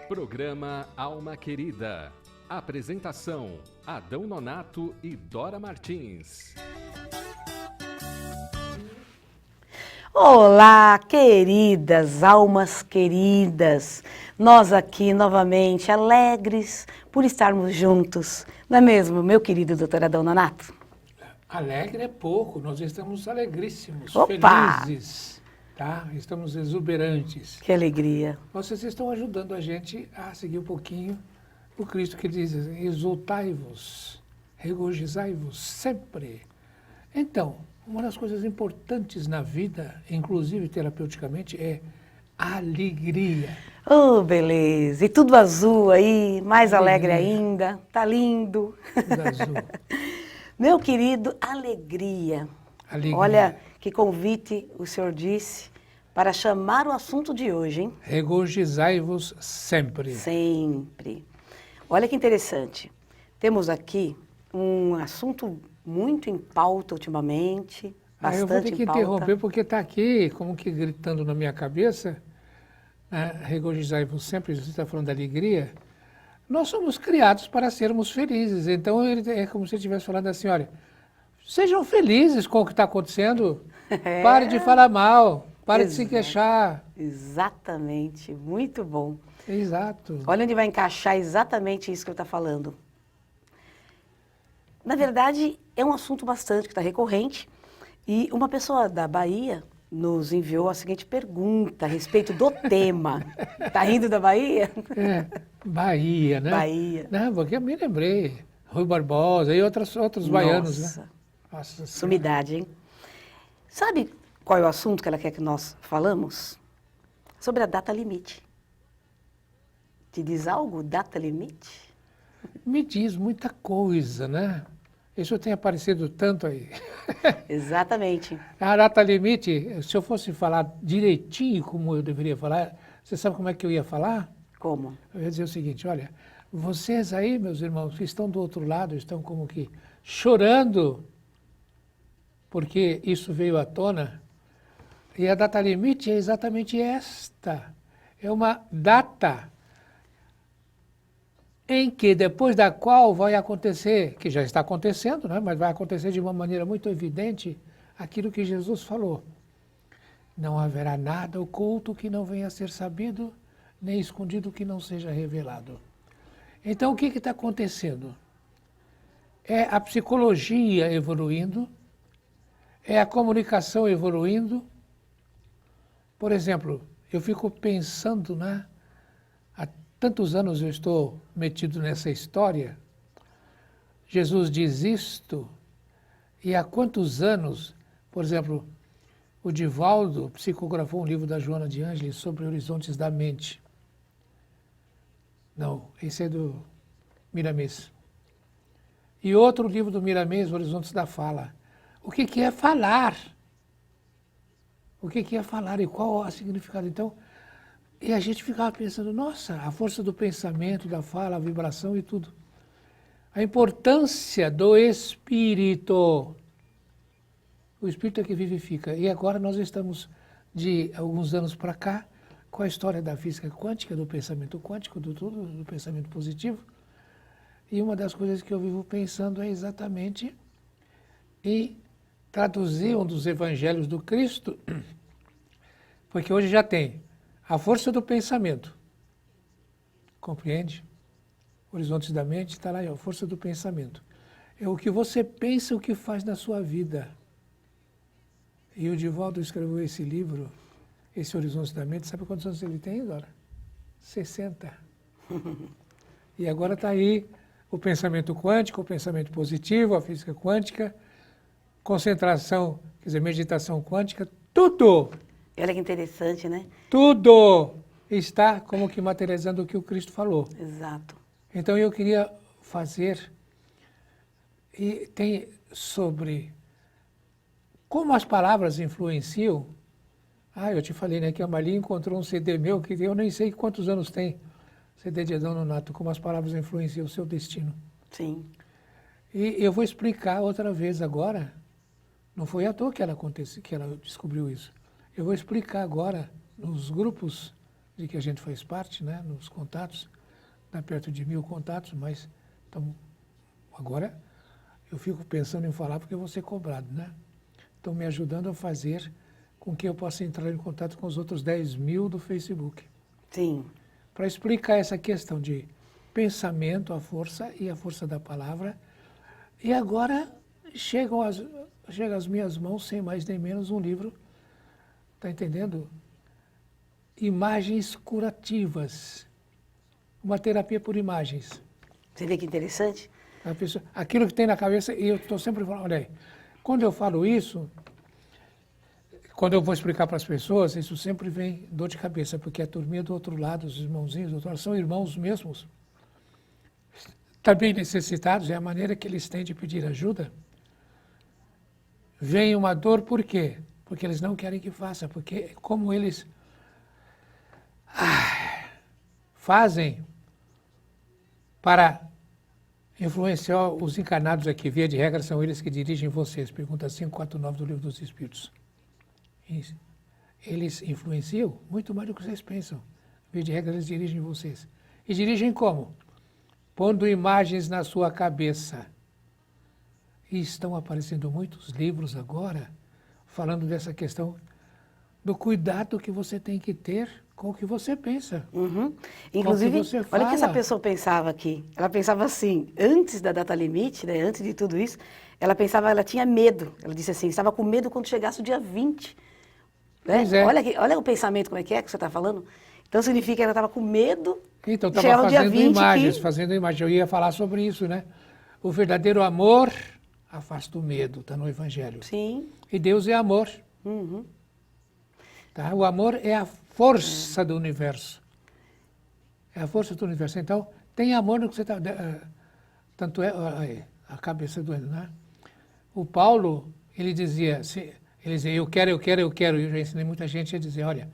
Programa Alma Querida. Apresentação: Adão Nonato e Dora Martins. Olá, queridas, almas queridas. Nós aqui novamente alegres por estarmos juntos. Não é mesmo, meu querido doutor Adão Nonato? Alegre é pouco, nós estamos alegríssimos, Opa! felizes, tá? Estamos exuberantes. Que alegria. Vocês estão ajudando a gente a seguir um pouquinho o Cristo que diz: exultai-vos, regozijai-vos sempre. Então, uma das coisas importantes na vida, inclusive terapeuticamente, é alegria. Oh, beleza. E tudo azul aí, mais alegre ainda. Tá lindo. Tudo azul. Meu querido, alegria. Alegria. Olha que convite o senhor disse para chamar o assunto de hoje, hein? Regozijai-vos sempre. Sempre. Olha que interessante. Temos aqui um assunto muito em pauta ultimamente, bastante Eu vou ter que em pauta. interromper porque está aqui, como que gritando na minha cabeça, né? Regozijai-vos sempre, você está falando da alegria. Nós somos criados para sermos felizes, então é como se ele estivesse falando assim: olha, sejam felizes com o que está acontecendo, pare de falar mal, pare de se queixar. Exatamente, muito bom. Exato. Olha onde vai encaixar exatamente isso que ele está falando. Na verdade, é um assunto bastante que está recorrente e uma pessoa da Bahia nos enviou a seguinte pergunta a respeito do tema. Tá rindo da Bahia? É, Bahia, né? Bahia. Não, porque eu me lembrei. Rui Barbosa e outros baianos, Nossa, né? Nossa Senhora. sumidade, hein? Sabe qual é o assunto que ela quer que nós falamos? Sobre a data limite. Te diz algo, data limite? Me diz muita coisa, né? Isso tem aparecido tanto aí. Exatamente. A data limite, se eu fosse falar direitinho como eu deveria falar, você sabe como é que eu ia falar? Como? Eu ia dizer o seguinte: olha, vocês aí, meus irmãos, que estão do outro lado, estão como que chorando, porque isso veio à tona, e a data limite é exatamente esta. É uma data em que, depois da qual vai acontecer, que já está acontecendo, né, mas vai acontecer de uma maneira muito evidente, aquilo que Jesus falou: não haverá nada oculto que não venha a ser sabido, nem escondido que não seja revelado. Então, o que está acontecendo? É a psicologia evoluindo, é a comunicação evoluindo. Por exemplo, eu fico pensando, né? Há tantos anos eu estou metido nessa história. Jesus diz isto, e há quantos anos, por exemplo, o Divaldo psicografou um livro da Joana de Ângeles sobre horizontes da mente. Não, esse é do Miramês. E outro livro do Miramês, Horizontes da Fala. O que é falar? O que é falar e qual o significado? Então, e a gente ficava pensando: nossa, a força do pensamento, da fala, a vibração e tudo. A importância do espírito. O espírito é que vivifica. E agora nós estamos, de alguns anos para cá, com a história da física quântica, do pensamento quântico, do pensamento positivo. E uma das coisas que eu vivo pensando é exatamente em traduzir um dos evangelhos do Cristo, porque hoje já tem a força do pensamento. Compreende? Horizontes da mente está lá, a força do pensamento. É o que você pensa, o que faz na sua vida. E o Divaldo escreveu esse livro, esse Horizontes da Mente. Sabe quantos anos ele tem, Dora? 60. E agora está aí o pensamento quântico, o pensamento positivo, a física quântica, concentração, quer dizer, meditação quântica, tudo. Olha que interessante, né? Tudo está como que materializando o que o Cristo falou. Exato. Então eu queria fazer, e tem sobre como as palavras influenciam. Eu te falei, né, que a Marli encontrou um CD meu que eu nem sei quantos anos tem. CD de Adão Nonato, como as palavras influenciam o seu destino. Sim. E eu vou explicar outra vez agora. Não foi à toa que ela descobriu isso. Eu vou explicar agora nos grupos de que a gente faz parte, né, nos contatos, dá perto de 1000 contatos, mas então, agora eu fico pensando em falar porque eu vou ser cobrado, né? Estão me ajudando a fazer com que eu possa entrar em contato com os outros 10.000 do Facebook. Sim. Para explicar essa questão de pensamento, a força e a força da palavra. E agora chega às minhas mãos, sem mais nem menos, um livro, está entendendo? Imagens curativas. Uma terapia por imagens. Você vê que interessante? A pessoa, aquilo que tem na cabeça, e eu estou sempre falando, olha aí, quando eu falo isso, quando eu vou explicar para as pessoas, isso sempre vem dor de cabeça, porque a turminha do outro lado, os irmãozinhos do outro lado, são irmãos mesmos, também necessitados, é a maneira que eles têm de pedir ajuda. Vem uma dor, por quê? Porque eles não querem que faça, porque como eles fazem para influenciar os encarnados aqui, via de regra, são eles que dirigem vocês. Pergunta 549 do Livro dos Espíritos. Eles influenciam muito mais do que vocês pensam. Via de regra, eles dirigem vocês. E dirigem como? Pondo imagens na sua cabeça. E estão aparecendo muitos livros agora falando dessa questão do cuidado que você tem que ter com o que você pensa. Uhum. Inclusive, você olha o fala. que essa pessoa pensava aqui. Ela pensava assim, antes da data limite, né, antes de tudo isso, ela tinha medo. Ela disse assim, estava com medo quando chegasse o dia 20. Né? Pois é. Olha o pensamento, como é que você está falando. Então significa que ela estava com medo Então, de chegar estava o dia fazendo 20 imagens, que... fazendo imagens. Eu ia falar sobre isso, né? O verdadeiro amor afasta o medo, está no Evangelho. Sim. E Deus é amor. Uhum. Tá? O amor é a força do universo. É a força do universo. Então, tem amor no que você está... tanto é... a cabeça doendo, né? O Paulo, ele dizia, eu quero. E eu já ensinei muita gente a dizer, olha,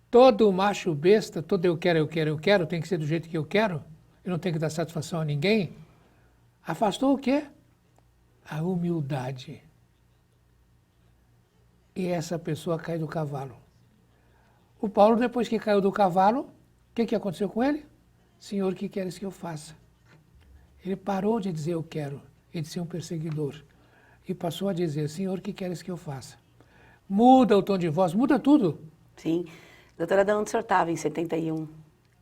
todo macho besta, todo eu quero, tem que ser do jeito que eu quero, eu não tenho que dar satisfação a ninguém. Afastou o quê? A humildade. E essa pessoa cai do cavalo. O Paulo, depois que caiu do cavalo, o que aconteceu com ele? Senhor, o que queres que eu faça? Ele parou de dizer eu quero, e de ser um perseguidor. E passou a dizer, Senhor, o que queres que eu faça? Muda o tom de voz, muda tudo. Sim. Doutora, de onde o senhor estava em 71?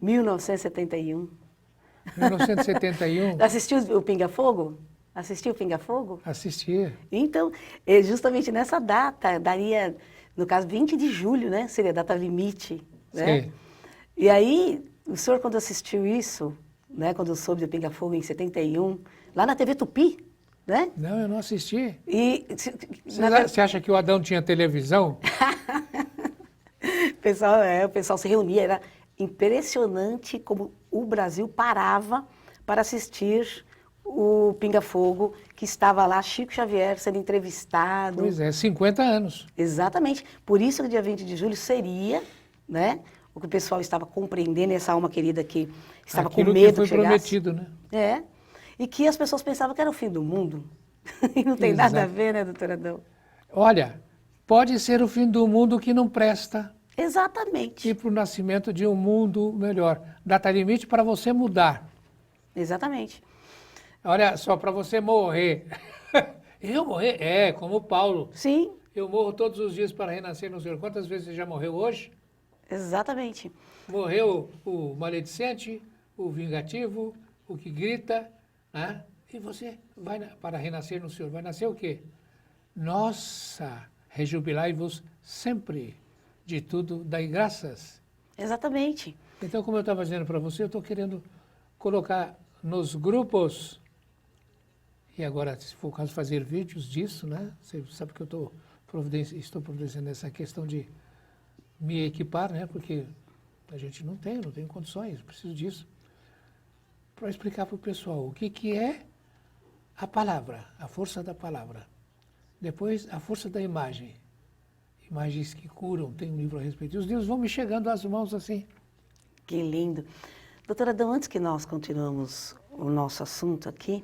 1971. 1971. Assistiu o Pinga Fogo? Assistiu o Pinga Fogo? Assisti. Então, justamente nessa data, daria, no caso, 20 de julho, né? Seria a data limite, né? Sim. E aí, o senhor, quando assistiu isso, né? Quando soube do Pinga Fogo em 71, lá na TV Tupi, né? Não, eu não assisti. E... Você acha que o Adão tinha televisão? O pessoal se reunia, era impressionante como o Brasil parava para assistir o Pinga Fogo, que estava lá, Chico Xavier sendo entrevistado. Pois é, 50 anos. Exatamente. Por isso que o dia 20 de julho seria, né, o que o pessoal estava compreendendo, essa alma querida que estava Aquilo com medo que foi chegasse. prometido, né? É. E que as pessoas pensavam que era o fim do mundo. E não tem nada a ver, né, doutora Adão? Olha, pode ser o fim do mundo que não presta Exatamente. e para o nascimento de um mundo melhor. Data limite para você mudar. Exatamente. Olha só, para você morrer. Eu morrer? É, como o Paulo. Sim, Eu morro todos os dias para renascer no Senhor. Quantas vezes você já morreu hoje? exatamente. Morreu o maledicente, o vingativo, o que grita, né? E você vai para renascer no Senhor. Vai nascer o quê? Nossa, rejubilai-vos sempre, de tudo dai graças. Exatamente. Então, como eu estava dizendo para você, eu estou querendo colocar nos grupos, e agora, se for o caso, fazer vídeos disso, né? Você sabe que eu estou providenciando essa questão de me equipar, né? Porque a gente não tem condições, preciso disso. Para explicar para o pessoal o que é a palavra, a força da palavra. Depois, a força da imagem. Imagens que curam, tem um livro a respeito. E os livros vão me chegando às mãos assim. Que lindo. Doutora Adão, antes que nós continuemos o nosso assunto aqui,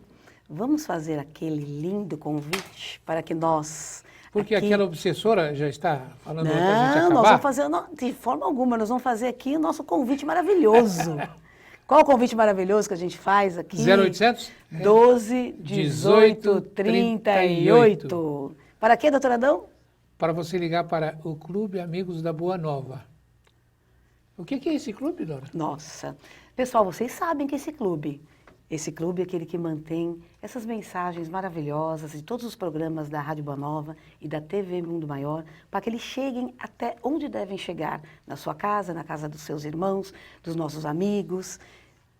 vamos fazer aquele lindo convite para que nós Porque aqui... aquela obsessora já está falando para a gente Não, acabar? nós vamos fazer, de forma alguma, nós vamos fazer aqui o nosso convite maravilhoso. Qual o convite maravilhoso que a gente faz aqui? 0800? 12 18 38. Para quê, doutor Adão? Para você ligar para o Clube Amigos da Boa Nova. O que é esse clube, Dora? Nossa. Pessoal, vocês sabem que esse clube é aquele que mantém essas mensagens maravilhosas de todos os programas da Rádio Boa Nova e da TV Mundo Maior, para que eles cheguem até onde devem chegar, na sua casa, na casa dos seus irmãos, dos nossos amigos,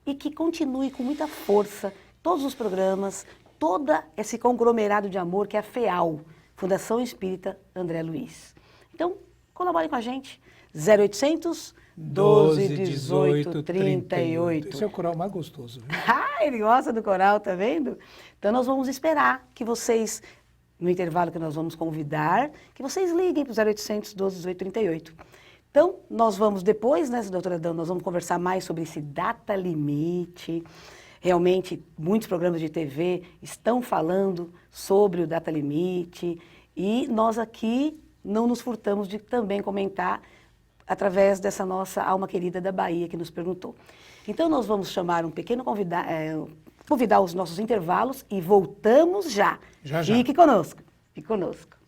e que continue com muita força todos os programas, todo esse conglomerado de amor que é a FEAL, Fundação Espírita André Luiz. Então, colabore com a gente. 0800 12 18 38. Esse é o coral mais gostoso. Viu? Ah, ele gosta do coral, tá vendo? Então nós vamos esperar que vocês, no intervalo que nós vamos convidar, que vocês liguem para o 0800 12 18 38. Então, nós vamos depois, né, doutora Adão, nós vamos conversar mais sobre esse data limite. Realmente, muitos programas de TV estão falando sobre o data limite e nós aqui não nos furtamos de também comentar através dessa nossa alma querida da Bahia que nos perguntou. Então, nós vamos chamar um pequeno convidar os nossos intervalos e voltamos já. Já. Fique conosco. Fique conosco.